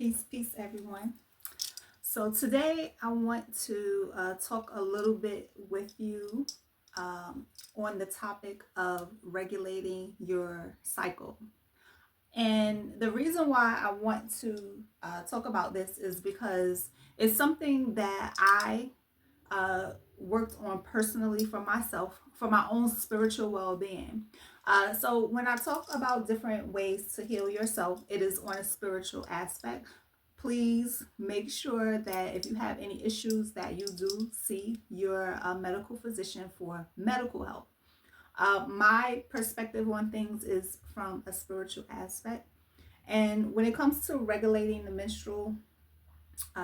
Peace, everyone. So today I want to talk a little bit with you on the topic of regulating your cycle. And the reason why I want to talk about this is because it's something that I worked on personally for myself, for my own spiritual well being. So, when I talk about different ways to heal yourself, it is on a spiritual aspect. Please make sure that if you have any issues that you do see your medical physician for medical help. My perspective on things is from a spiritual aspect. And when it comes to regulating the menstrual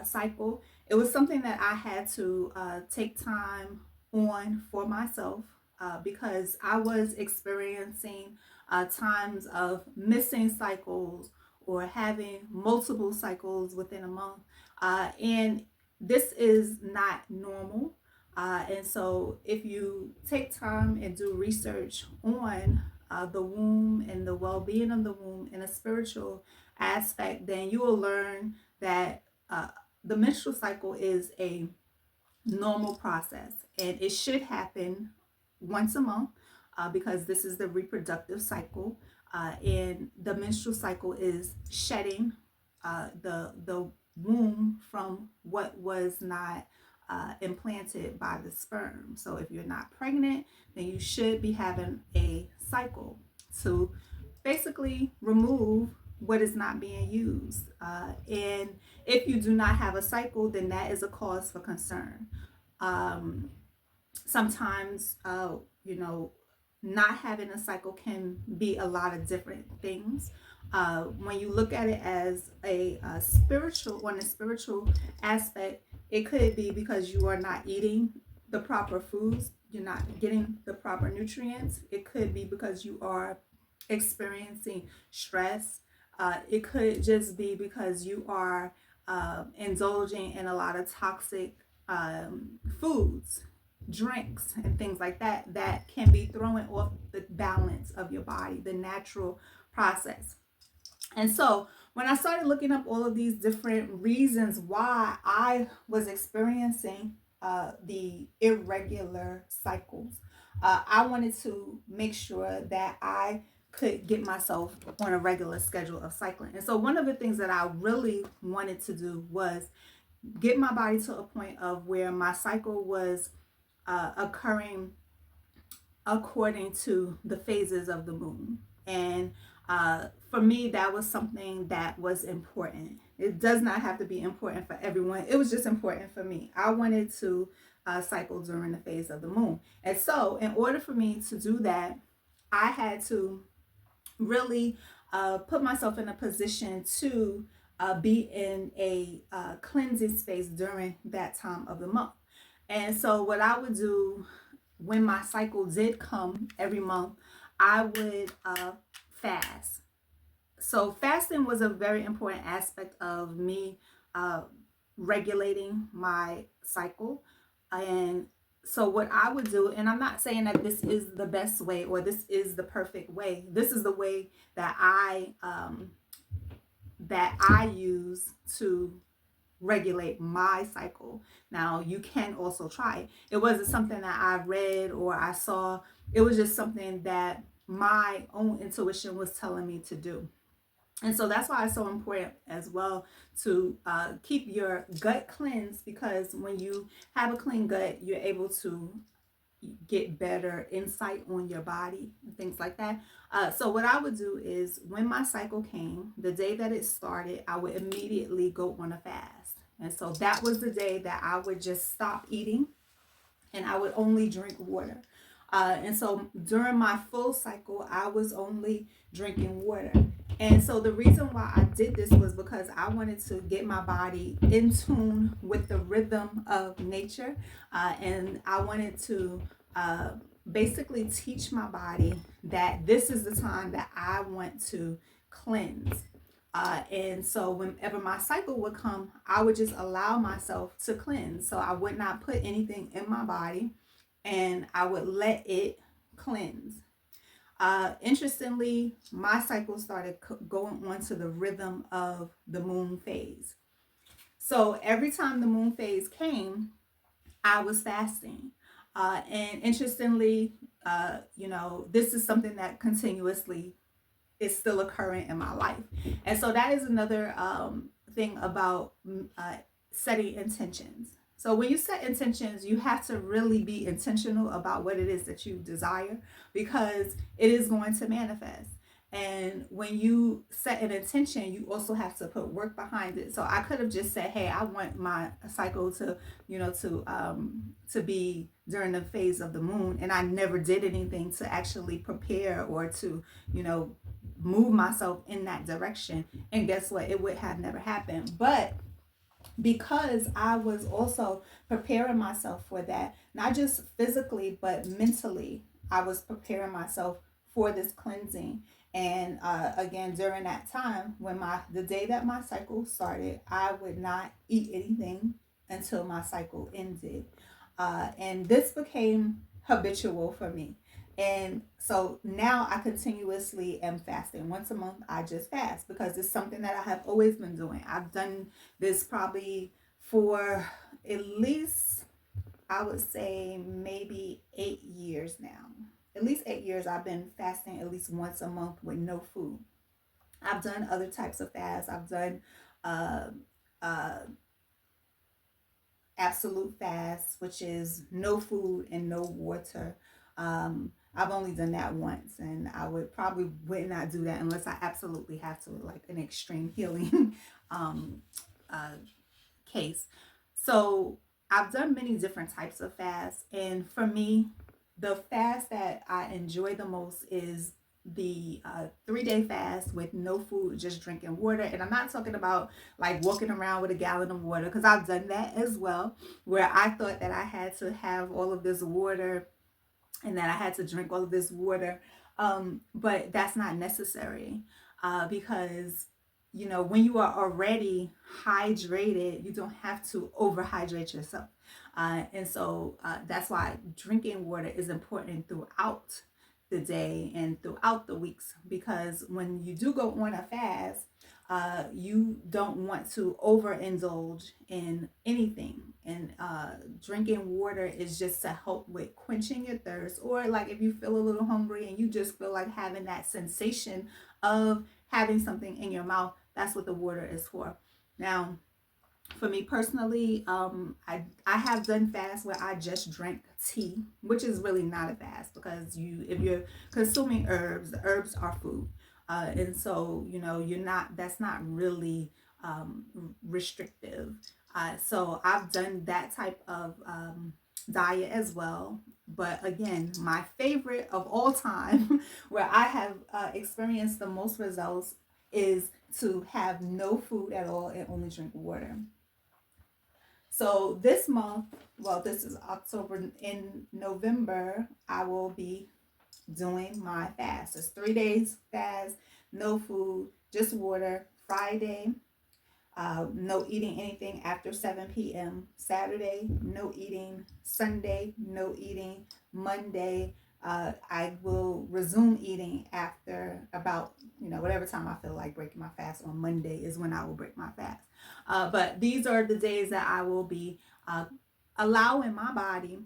cycle, it was something that I had to take time on for myself because I was experiencing times of missing cycles or having multiple cycles within a month. And this is not normal. And so, if you take time and do research on the womb and the well being of the womb in a spiritual aspect, then you will learn that uh, the menstrual cycle is a normal process and it should happen once a month because this is the reproductive cycle. And the menstrual cycle is shedding the womb from what was not implanted by the sperm. So if you're not pregnant, then you should be having a cycle to basically remove what is not being used. And if you do not have a cycle, then that is a cause for concern. Um, Sometimes, you know, not having a cycle can be a lot of different things. When you look at it as on a spiritual aspect, it could be because you are not eating the proper foods, you're not getting the proper nutrients. It could be because you are experiencing stress. It could just be because you are indulging in a lot of toxic foods, drinks, and things like that that can be throwing off the balance of your body, the natural process. And so when I started looking up all of these different reasons why I was experiencing the irregular cycles, I wanted to make sure that I could get myself on a regular schedule of cycling. And so one of the things that I really wanted to do was get my body to a point of where my cycle was occurring according to the phases of the moon. And for me, that was something that was important. It does not have to be important for everyone. It was just important for me. I wanted to cycle during the phase of the moon. And so, in order for me to do that, I had to really put myself in a position to be in a cleansing space during that time of the month. And so, what I would do when my cycle did come every month, I would fast. So, fasting was a very important aspect of me uh, regulating my cycle. And so, what I would do, and I'm not saying that this is the best way or this is the perfect way, this is the way that I use to regulate my cycle. Now, you can also try it. It wasn't something that I read or I saw, it was just something that my own intuition was telling me to do. And so that's why it's so important as well to keep your gut cleansed, because when you have a clean gut, you're able to get better insight on your body and things like that. So what I would do is when my cycle came, the day that it started, I would immediately go on a fast. And so that was the day that I would just stop eating and I would only drink water. And so during my full cycle, I was only drinking water. And so the reason why I did this was because I wanted to get my body in tune with the rhythm of nature. And I wanted to uh, basically teach my body that this is the time that I want to cleanse. And so whenever my cycle would come, I would just allow myself to cleanse. So I would not put anything in my body and I would let it cleanse. Interestingly, my cycle started going on to the rhythm of the moon phase. So every time the moon phase came, I was fasting. And interestingly, this is something that continuously is still occurring in my life. And so that is another thing about setting intentions. So when you set intentions, you have to really be intentional about what it is that you desire, because it is going to manifest. And when you set an intention, you also have to put work behind it. So I could have just said, "Hey, I want my cycle to, to be during the phase of the moon," and I never did anything to actually prepare or to, you know, move myself in that direction. And guess what? It would have never happened. But because I was also preparing myself for that, not just physically, but mentally, I was preparing myself for this cleansing. And again, during that time, when the day that my cycle started, I would not eat anything until my cycle ended. And this became habitual for me. And so now I continuously am fasting. Once a month, I just fast because it's something that I have always been doing. I've done this probably for at least, I would say, maybe 8 years now. At least 8 years, I've been fasting at least once a month with no food. I've done other types of fasts. I've done uh, uh, absolute fast, which is no food and no water. I've only done that once, and I would not do that unless I absolutely have to, like an extreme healing um, uh, case. So I've done many different types of fasts, and for me, the fast that I enjoy the most is the 3 day fast with no food, just drinking water. And I'm not talking about like walking around with a gallon of water, because I've done that as well, where I thought that I had to have all of this water and that I had to drink all of this water. But that's not necessary, because when you are already hydrated, you don't have to overhydrate yourself. And so that's why drinking water is important throughout the day and throughout the weeks, because when you do go on a fast, you don't want to overindulge in anything. And drinking water is just to help with quenching your thirst, or like if you feel a little hungry and you just feel like having that sensation of having something in your mouth, that's what the water is for. Now, for me personally, I have done fasts where I just drank tea, which is really not a fast, because if you're consuming herbs, the herbs are food, and so you're not that's not really restrictive. So I've done that type of diet as well. But again, my favorite of all time, where I have experienced the most results, is to have no food at all and only drink water. So this month, well, this is October. In November, I will be doing my fast. It's 3 days fast, no food, just water. Friday, no eating anything after 7 p.m. Saturday, no eating. Sunday, no eating. Monday, I will resume eating after about, whatever time I feel like breaking my fast. On Monday is when I will break my fast. But these are the days that I will be allowing my body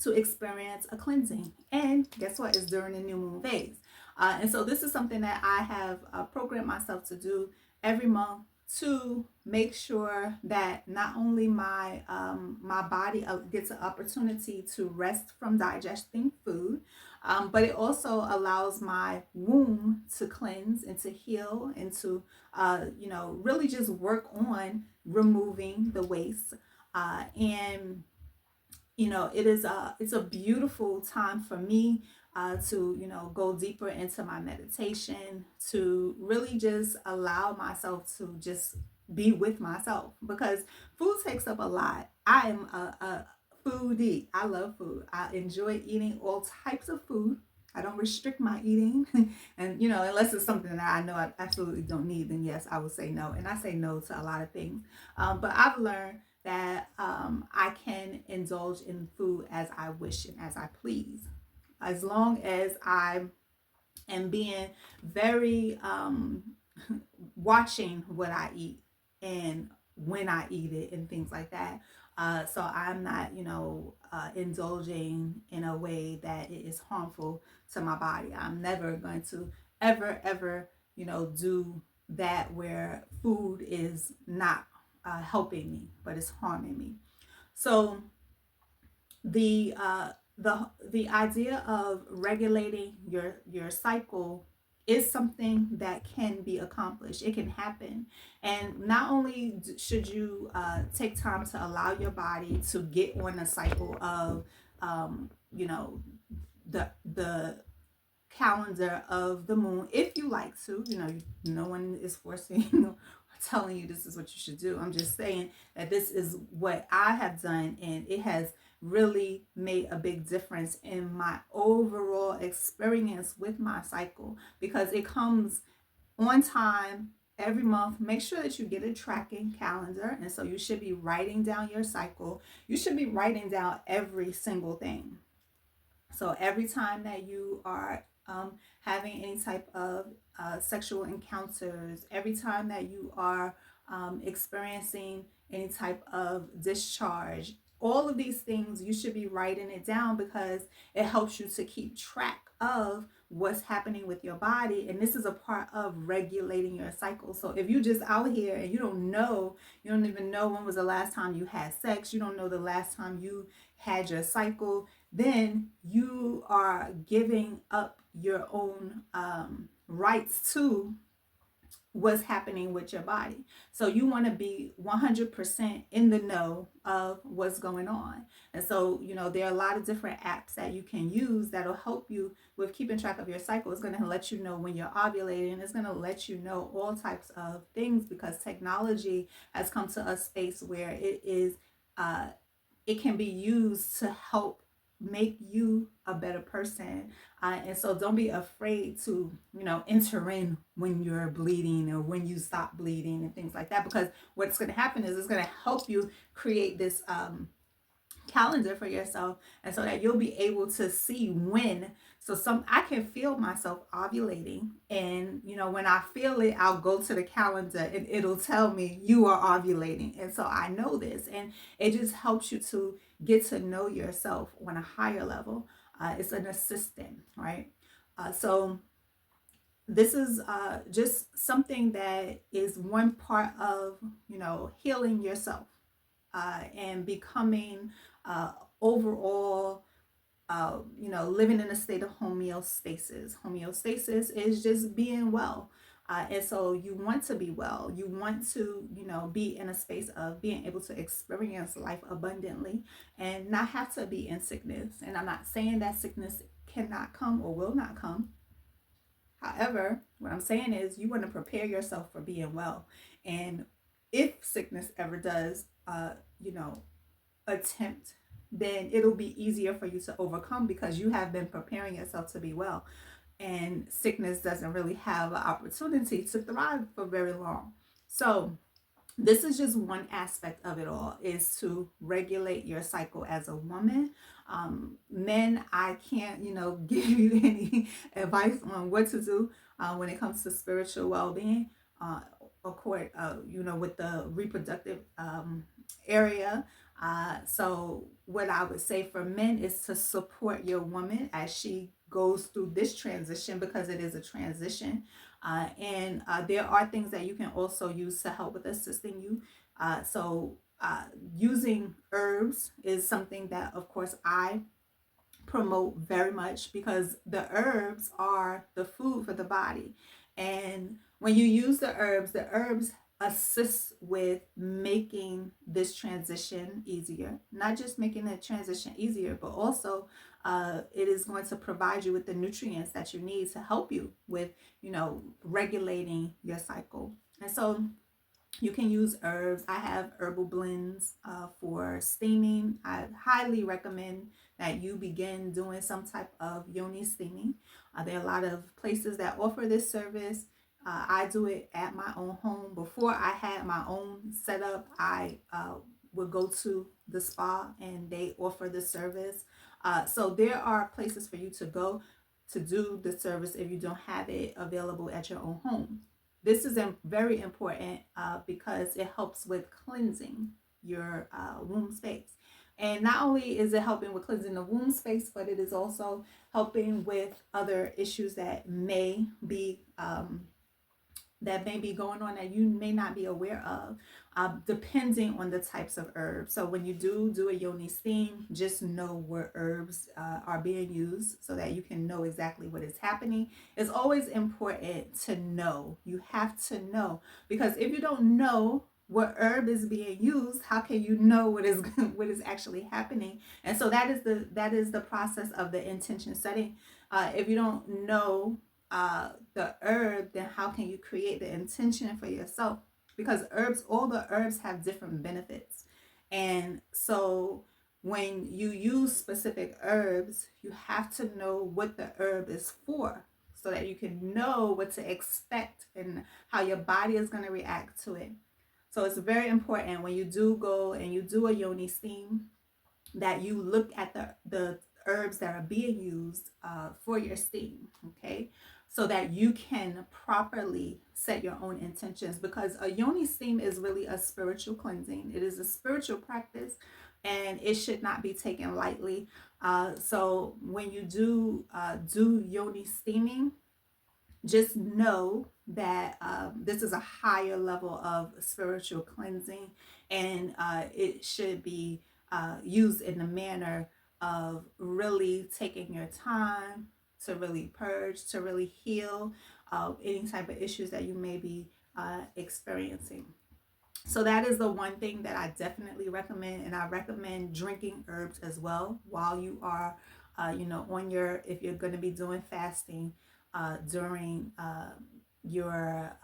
to experience a cleansing. And guess what? It's during the new moon phase. And so this is something that I have programmed myself to do every month, to make sure that not only my body gets an opportunity to rest from digesting food, but it also allows my womb to cleanse and to heal, and to really just work on removing the waste. And it's a beautiful time for me to go deeper into my meditation, to really just allow myself to just be with myself, because food takes up a lot. I am a foodie. I love food. I enjoy eating all types of food. I don't restrict my eating. And unless it's something that I know I absolutely don't need, then yes, I would say no. And I say no to a lot of things. But I've learned that I can indulge in food as I wish and as I please, as long as I and being very watching what I eat and when I eat it and things like that. So I'm not, indulging in a way that it is harmful to my body. I'm never going to ever, do that where food is not helping me, but it's harming me. So the uh, the idea of regulating your cycle is something that can be accomplished. It can happen, and not only should you take time to allow your body to get on a cycle of, you know, the calendar of the moon if you like to. No one is forcing you or telling you this is what you should do. I'm just saying that this is what I have done, and it has really made a big difference in my overall experience with my cycle, because it comes on time every month. Make sure that you get a tracking calendar, and so you should be writing down your cycle. You should be writing down every single thing. So every time that you are having any type of sexual encounters, every time that you are experiencing any type of discharge, all of these things, you should be writing it down, because it helps you to keep track of what's happening with your body. And this is a part of regulating your cycle. So if you just out here and you don't even know when was the last time you had sex, you don't know the last time you had your cycle, then you are giving up your own rights to what's happening with your body. So you want to be 100% in the know of what's going on. And so, there are a lot of different apps that you can use that'll help you with keeping track of your cycle. It's going to let you know when you're ovulating. It's going to let you know all types of things, because technology has come to a space where it can be used to help make you a better person. And so don't be afraid to, enter in when you're bleeding or when you stop bleeding and things like that, because what's going to happen is it's going to help you create this calendar for yourself, and so that you'll be able to see when. So I can feel myself ovulating, and when I feel it, I'll go to the calendar and it'll tell me you are ovulating, and so I know this. And it just helps you to get to know yourself on a higher level. It's an assistant, right? So this is just something that is one part of healing yourself, and becoming overall, living in a state of homeostasis. Homeostasis is just being well. And so you want to be well. You want to, be in a space of being able to experience life abundantly and not have to be in sickness. And I'm not saying that sickness cannot come or will not come. However, what I'm saying is you want to prepare yourself for being well. And if sickness ever does, attempt, then it'll be easier for you to overcome, because you have been preparing yourself to be well. And sickness doesn't really have an opportunity to thrive for very long. So this is just one aspect of it all, is to regulate your cycle as a woman. Men, I can't give you any advice on what to do when it comes to spiritual well-being, of course, with the reproductive area. So what I would say for men is to support your woman as she goes through this transition, because it is a transition. And there are things that you can also use to help with assisting you. Using herbs is something that, of course, I promote very much, because the herbs are the food for the body. And when you use the herbs assist with making this transition easier. Not just making the transition easier, but also it is going to provide you with the nutrients that you need to help you with, regulating your cycle. And so you can use herbs. I have herbal blends for steaming. I highly recommend that you begin doing some type of yoni steaming. There are a lot of places that offer this service. I do it at my own home. Before I had my own setup, I would go to the spa and they offer the service. So there are places for you to go. to do the service if you don't have it available at your own home. This is very important because it helps with cleansing your womb space. And not only is it helping with cleansing the womb space, but it is also helping with other issues that may be going on that you may not be aware of, depending on the types of herbs. So when you do a yoni steam, just know what herbs are being used so that you can know exactly what is happening. It's always important to know. You have to know, because if you don't know what herb is being used, how can you know what is what is actually happening? And so that is the process of the intention setting. If you don't know the herb, then how can you create the intention for yourself? Because all the herbs have different benefits. And so when you use specific herbs, you have to know what the herb is for so that you can know what to expect and how your body is going to react to it. So it's very important when you do go and you do a yoni steam that you look at the herbs that are being used for your steam, okay? So that you can properly set your own intentions, because a yoni steam is really a spiritual cleansing. It is a spiritual practice, and it should not be taken lightly. So when you do yoni steaming, just know that this is a higher level of spiritual cleansing, and it should be used in the manner of really taking your time to really purge, to really heal any type of issues that you may be experiencing. So that is the one thing that I definitely recommend, and I recommend drinking herbs as well while you are, on if you're going to be doing fasting during your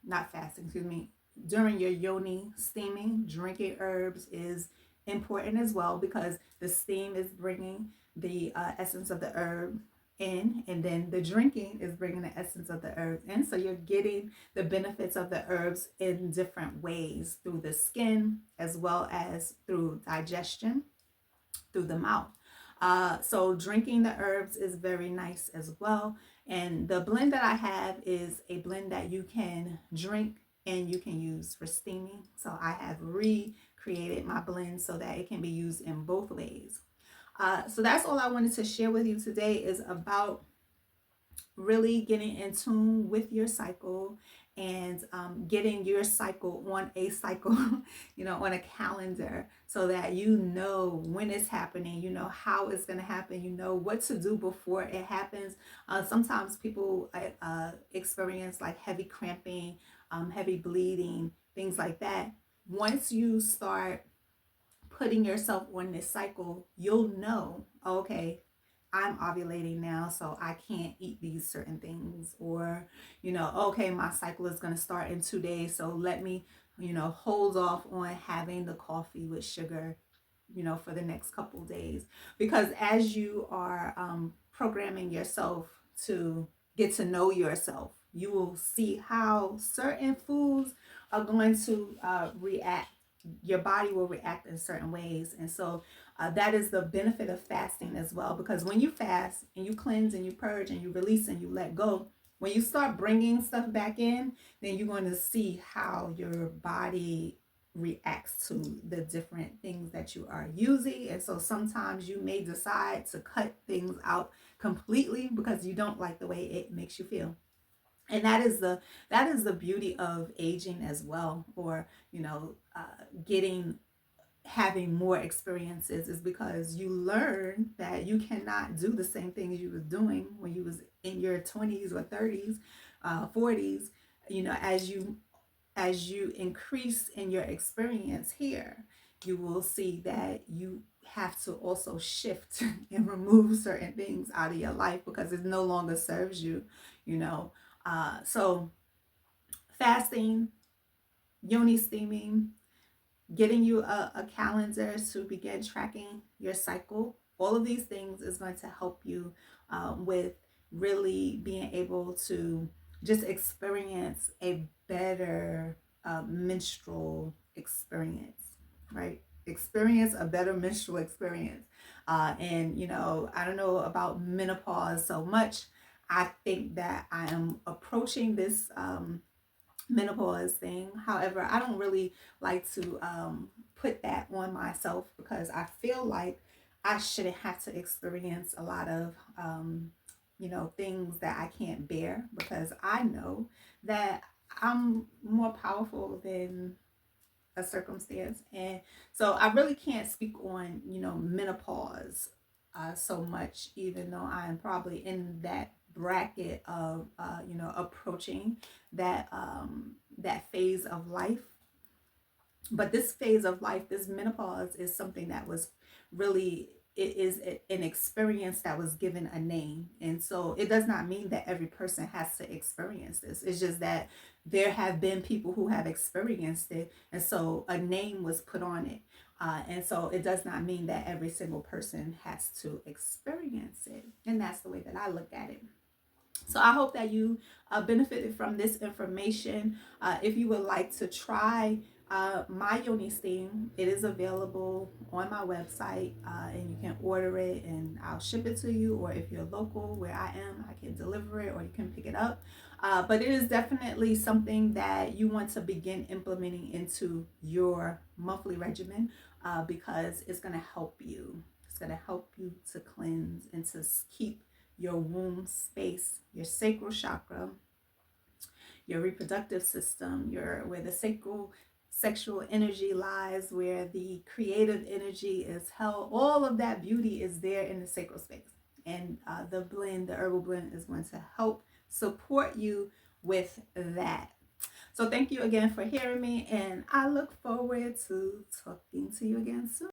not fasting, excuse me, during your yoni steaming. Drinking herbs is important as well, because the steam is bringing the essence of the herb in, and then the drinking is bringing the essence of the herbs in. So you're getting the benefits of the herbs in different ways, through the skin as well as through digestion, through the mouth. So drinking the herbs is very nice as well. And the blend that I have is a blend that you can drink and you can use for steaming. So I have recreated my blend so that it can be used in both ways. So that's all I wanted to share with you today, is about really getting in tune with your cycle, and getting your cycle on a cycle, on a calendar, so that you know when it's happening, you know how it's going to happen, you know what to do before it happens. Sometimes people experience like heavy cramping, heavy bleeding, things like that. Once you start putting yourself on this cycle, you'll know, okay, I'm ovulating now, so I can't eat these certain things. Or, okay, my cycle is going to start in 2 days, so let me, hold off on having the coffee with sugar, for the next couple days. Because as you are programming yourself to get to know yourself, you will see how certain foods are going to react. Your body will react in certain ways. And so that is the benefit of fasting as well, because when you fast and you cleanse and you purge and you release and you let go, when you start bringing stuff back in, then you're going to see how your body reacts to the different things that you are using. And so sometimes you may decide to cut things out completely because you don't like the way it makes you feel. And that is the beauty of aging as well, or getting having more experiences, is because you learn that you cannot do the same things you was doing when you was in your 20s or 30s, 40s. As you increase in your experience here, you will see that you have to also shift and remove certain things out of your life because it no longer serves you. So fasting, yoni steaming, getting you a calendar to begin tracking your cycle, all of these things is going to help you with really being able to just experience a better menstrual experience, right? experience a better menstrual experience. And I don't know about menopause so much. I think that I am approaching this menopause thing. However, I don't really like to put that on myself because I feel like I shouldn't have to experience a lot of things that I can't bear, because I know that I'm more powerful than a circumstance. And so I really can't speak on menopause so much, even though I am probably in that bracket of approaching that phase of life. But this phase of life, this menopause, is something that was really, it is an experience that was given a name. And so it does not mean that every person has to experience this. It's just that there have been people who have experienced it, and so a name was put on it. And so it does not mean that every single person has to experience it. And that's the way that I look at it. So I hope that you benefited from this information. If you would like to try my Yoni steam, it is available on my website, and you can order it and I'll ship it to you. Or if you're local where I am, I can deliver it or you can pick it up. But it is definitely something that you want to begin implementing into your monthly regimen, because it's going to help you. It's going to help you to cleanse and to keep your womb space, your sacral chakra, your reproductive system, your where the sacral sexual energy lies, where the creative energy is held. All of that beauty is there in the sacral space. And the herbal blend, is going to help support you with that. So thank you again for hearing me, and I look forward to talking to you again soon.